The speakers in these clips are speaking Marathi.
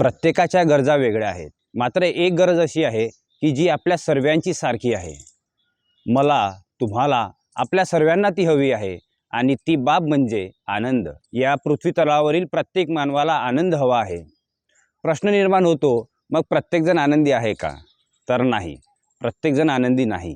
प्रत्येकाच्या गरजा वेगळ्या आहेत, मात्र एक गरज अशी आहे की जी आपल्या सर्वांची सारखी आहे। मला, तुम्हाला, आपल्या सर्वांना ती हवी आहे आणि ती बाब म्हणजे आनंद। या पृथ्वी तलावरील प्रत्येक मानवाला आनंद हवा आहे। प्रश्न निर्माण होतो, मग प्रत्येकजण आनंदी आहे का? तर नाही, प्रत्येकजण आनंदी नाही।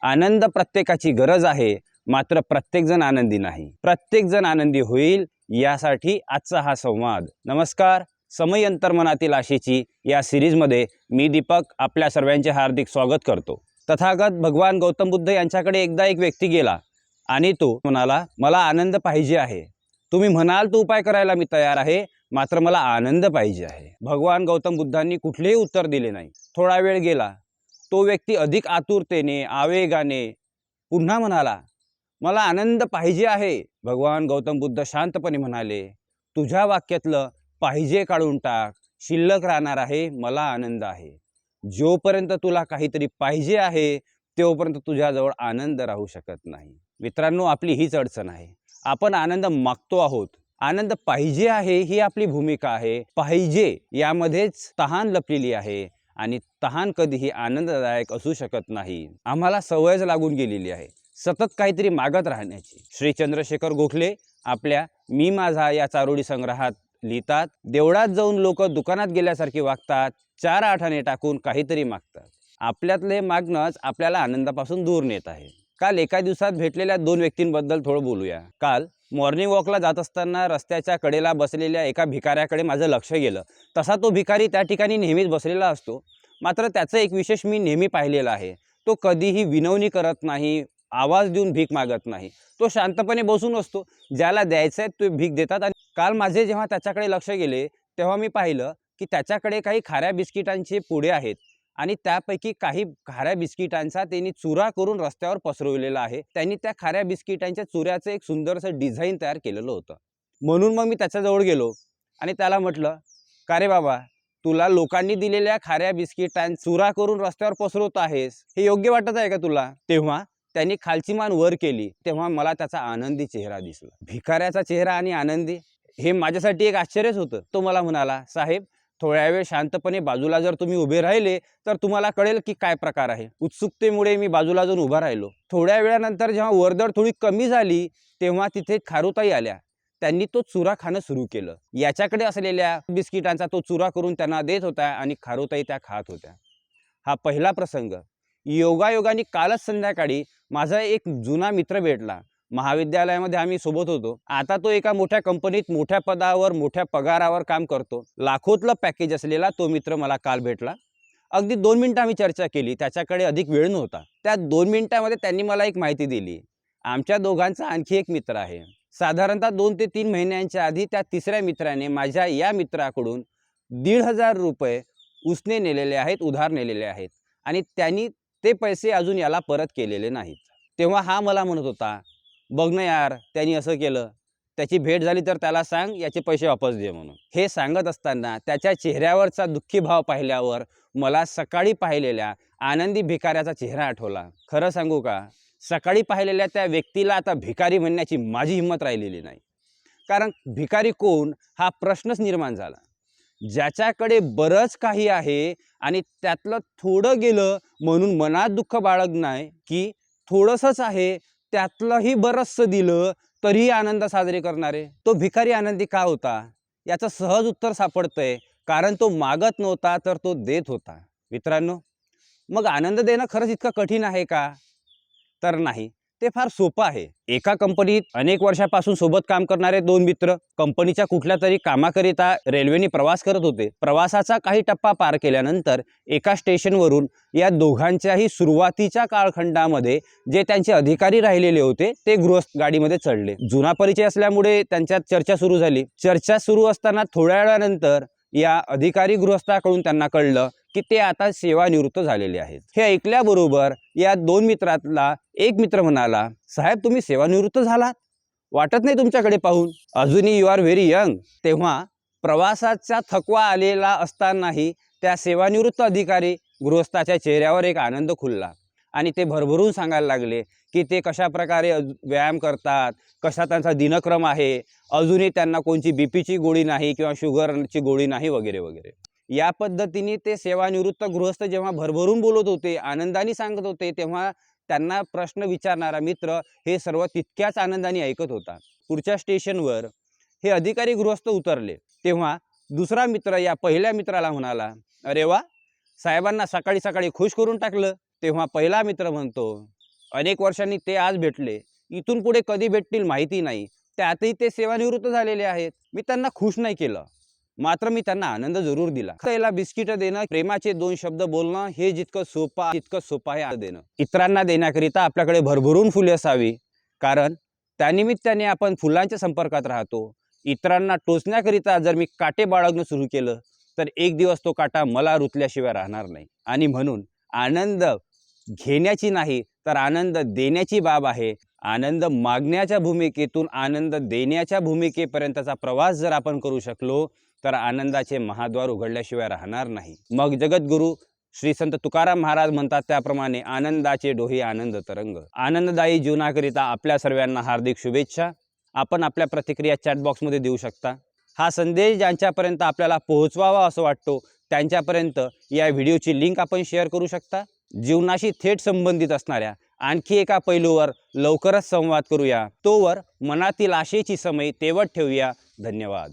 आनंद प्रत्येकाची गरज आहे, मात्र प्रत्येकजण आनंदी नाही। प्रत्येकजण आनंदी होईल यासाठी आजचा हा संवाद। नमस्कार, समय अंतर्मनातील आशेची या सिरीजमध्ये मी दीपक आपल्या सर्वांचे हार्दिक स्वागत करतो। तथागत भगवान गौतम बुद्ध यांच्याकडे एकदा एक व्यक्ती गेला आणि तो म्हणाला, मला आनंद पाहिजे आहे। तुम्ही म्हणाल तो उपाय करायला मी तयार आहे, मात्र मला आनंद पाहिजे आहे। भगवान गौतम बुद्धांनी कुठलेही उत्तर दिले नाही। थोडा वेळ गेला, तो व्यक्ती अधिक आतुरतेने, आवेगाने पुन्हा म्हणाला, मला आनंद पाहिजे आहे। भगवान गौतम बुद्ध शांतपणे म्हणाले, तुझ्या वाक्यातलं पाहिजे काढून टाक, शिल्लक राहणार आहे मला आनंद आहे। जोपर्यंत तुला काहीतरी पाहिजे आहे तोपर्यंत तुझ्याजवळ आनंद राहू शकत नाही। मित्रांनो, आपली हीच अडचण आहे। आपण आनंद मागतो आहोत, आनंद पाहिजे आहे ही आपली भूमिका आहे। पाहिजे यामध्येच तहान लपलेली आहे आणि तहान कधीही आनंददायक असू शकत नाही। आम्हाला सवयच लागून गेलेली आहे सतत काहीतरी मागत राहण्याची। श्री चंद्रशेखर गोखले आपल्या मी माझा या चारोळी संग्रहात लिहितात, देवळात जाऊन लोक दुकानात गेल्यासारखी वागतात, चार आठाने टाकून काहीतरी मागतात। आपल्यातले मागणंच आपल्याला आनंदापासून दूर नेत आहे। काल एका दिवसात भेटलेल्या दोन व्यक्तींबद्दल थोडं बोलूया। काल मॉर्निंग वॉकला जात असताना रस्त्याच्या कडेला बसलेल्या एका भिकाऱ्याकडे माझं लक्ष गेलं। तसा तो भिकारी त्या ठिकाणी नेहमीच बसलेला असतो, मात्र त्याचं एक विशेष मी नेहमी पाहिलेलं आहे। तो कधीही विनवणी करत नाही, आवाज देऊन भीक मागत नाही। तो शांतपणे बसून असतो, ज्याला द्यायचं आहे तो भीक देतात। आणि काल माझे जेव्हा त्याच्याकडे लक्ष गेले तेव्हा मी पाहिलं की त्याच्याकडे काही खाऱ्या बिस्किटांचे पुडे आहेत आणि त्यापैकी काही खाऱ्या बिस्किटांचा त्यांनी चुरा करून रस्त्यावर पसरवलेला आहे। त्यांनी त्या खाऱ्या बिस्किटांच्या चुऱ्याचं एक सुंदरसं डिझाईन तयार केलेलं होतं। म्हणून मग मी त्याच्याजवळ गेलो आणि त्याला म्हटलं, का रे बाबा, तुला लोकांनी दिलेल्या खाऱ्या बिस्किटां चुरा करून रस्त्यावर पसरवत आहेस, हे योग्य वाटत आहे का तुला? तेव्हा त्यांनी खालची मान वर केली, तेव्हा मला त्याचा आनंदी चेहरा दिसला। भिकाऱ्याचा चेहरा आणि आनंदी हे माझ्यासाठी एक आश्चर्यच होतं। तो मला म्हणाला, साहेब, थोड्या वेळ शांतपणे बाजूला जर तुम्ही उभे राहिले तर तुम्हाला कळेल की काय प्रकार आहे। उत्सुकतेमुळे मी बाजूला जाऊन उभा राहिलो। थोड्या वेळानंतर जेव्हा वर्दळ थोडी कमी झाली तेव्हा तिथे खारुताई आल्या। त्यांनी तो चुरा खाणं सुरू केलं। याच्याकडे असलेल्या बिस्किटांचा तो चुरा करून त्यांना देत होता आणि खारुताई त्या खात होत्या। हा पहिला प्रसंग। योगायोगाने कालच संध्याकाळी माझा एक जुना मित्र भेटला। महाविद्यालयामध्ये आम्ही सोबत होतो। आता तो एका मोठ्या कंपनीत मोठ्या पदावर मोठ्या पगारावर काम करतो। लाखोतलं पॅकेज असलेला तो मित्र मला काल भेटला। अगदी 2 मिनिटं आम्ही चर्चा केली। त्याच्याकडे अधिक वेळ नव्हता। त्या 2 मिनिटांमध्ये त्यांनी मला एक माहिती दिली, आमच्या दोघांचा आणखी एक मित्र आहे। साधारणतः 2 ते 3 महिन्यांच्या आधी त्या तिसऱ्या मित्राने माझ्या या मित्राकडून 1,500 रुपये उसने नेलेले आहेत, उधार नेलेले आहेत आणि त्यांनी ते पैसे अजून याला परत केलेले नाहीत। तेव्हा हा मला म्हणत होता, बघ ना यार, त्यांनी असं केलं, त्याची भेट झाली तर त्याला सांग याचे पैसे वापस दे म्हणून। हे सांगत असताना त्याच्या चेहऱ्यावरचा दुःखी भाव पाहिल्यावर मला सकाळी पाहिलेल्या आनंदी भिकाऱ्याचा चेहरा आठवला। खरं सांगू का, सकाळी पाहिलेल्या त्या व्यक्तीला आता भिकारी म्हणण्याची माझी हिंमत राहिलेली नाही। कारण भिकारी कोण हा प्रश्नच निर्माण झाला। ज्याच्याकडे बरंच काही आहे आणि त्यातलं थोडं गेलं म्हणून मनात दुःख बाळगत नाही, की थोडंसंच आहे त्यातलंही बरंचसं दिलं तरीही आनंद साजरे करणारे। तो भिकारी आनंदी का होता? याचं सहज उत्तर सापडतंय, कारण तो मागत नव्हता तर तो देत होता। मित्रांनो, मग आनंद देणं खरंच इतकं कठीण आहे का? तर नाही, ते फार सोपं आहे। एका कंपनीत अनेक वर्षापासून सोबत काम करणारे 2 मित्र कंपनीच्या कुठल्या तरी कामाकरिता रेल्वेने प्रवास करत होते। प्रवासाचा काही टप्पा पार केल्यानंतर एका स्टेशनवरून या दोघांच्याही सुरुवातीच्या कालखंडामध्ये जे त्यांचे अधिकारी राहिलेले होते ते गृहस्थ गाडीमध्ये चढले। जुना परिचय असल्यामुळे त्यांच्यात चर्चा सुरू झाली। चर्चा सुरू असताना थोड्या वेळानंतर या अधिकारी गृहस्थाकडून त्यांना कळलं की ते आता सेवानिवृत्त झालेले आहेत। हे ऐकल्याबरोबर या 2 मित्रातला एक मित्र म्हणाला, साहेब, तुम्ही सेवानिवृत्त झालात? वाटत नाही तुमच्याकडे पाहून, अजूनही यू आर व्हेरी यंग। तेव्हा प्रवासाचा थकवा आलेला असतानाही त्या सेवानिवृत्त अधिकारी गृहस्थाच्या चेहऱ्यावर एक आनंद खुलला आणि ते भरभरून सांगायला लागले की ते कशाप्रकारे व्यायाम करतात, कसा त्यांचा दिनक्रम आहे, अजूनही त्यांना कोणची बीपीची गोळी नाही किंवा शुगरची गोळी नाही वगैरे वगैरे. या पद्धतीने ते सेवानिवृत्त गृहस्थ जेव्हा भरभरून बोलत होते, आनंदाने सांगत होते, तेव्हा त्यांना प्रश्न विचारणारा मित्र हे सर्व तितक्याच आनंदाने ऐकत होता. पुढच्या स्टेशनवर हे अधिकारी गृहस्थ उतरले, तेव्हा दुसरा मित्र या पहिल्या मित्राला म्हणाला, अरे वा, साहेबांना सकाळी सकाळी खुश करून टाकलं. तेव्हा पहिला मित्र म्हणतो, अनेक वर्षांनी ते आज भेटले, इथून पुढे कधी भेटतील माहिती नाही, त्यातही ते सेवानिवृत्त झालेले आहेत. मी त्यांना खुश नाही केलं, मात्र मी त्यांना आनंद जरूर दिला. त्याला बिस्किट देणं, प्रेमाचे 2 शब्द बोलणं हे जितकं सोपं आहे देणं. इतरांना देण्याकरिता आपल्याकडे भरभरून फुले असावी, कारण त्यानिमित्ताने आपण फुलांच्या संपर्कात राहतो. इतरांना टोचण्याकरिता जर मी काटे बाळगणं सुरू केलं तर एक दिवस तो काटा मला रुतल्याशिवाय राहणार नाही. आणि म्हणून आनंद घेण्याची नाही तर आनंद देण्याची बाब आहे. आनंद मागण्याच्या भूमिकेतून आनंद देण्याच्या भूमिकेपर्यंतचा प्रवास जर आपण करू शकलो तर आनंदाचे महाद्वार उघडल्याशिवाय राहणार नाही. मग जगद्गुरू श्री संत तुकाराम महाराज म्हणतात त्याप्रमाणे, आनंदाचे डोही आनंद तरंग. आनंददायी जीवनाकरिता आपल्या सर्वांना हार्दिक शुभेच्छा. आपण आपल्या प्रतिक्रिया चॅटबॉक्समध्ये देऊ शकता. हा संदेश ज्यांच्यापर्यंत आपल्याला पोहोचवावा असं वाटतो त्यांच्यापर्यंत या व्हिडिओची लिंक आपण शेअर करू शकता. जीवनाशी थेट संबंधित असणाऱ्या आणखी एका पैलूवर लवकरच संवाद करूया. तोवर मनातील आशेची समई तेवत ठेवूया. धन्यवाद.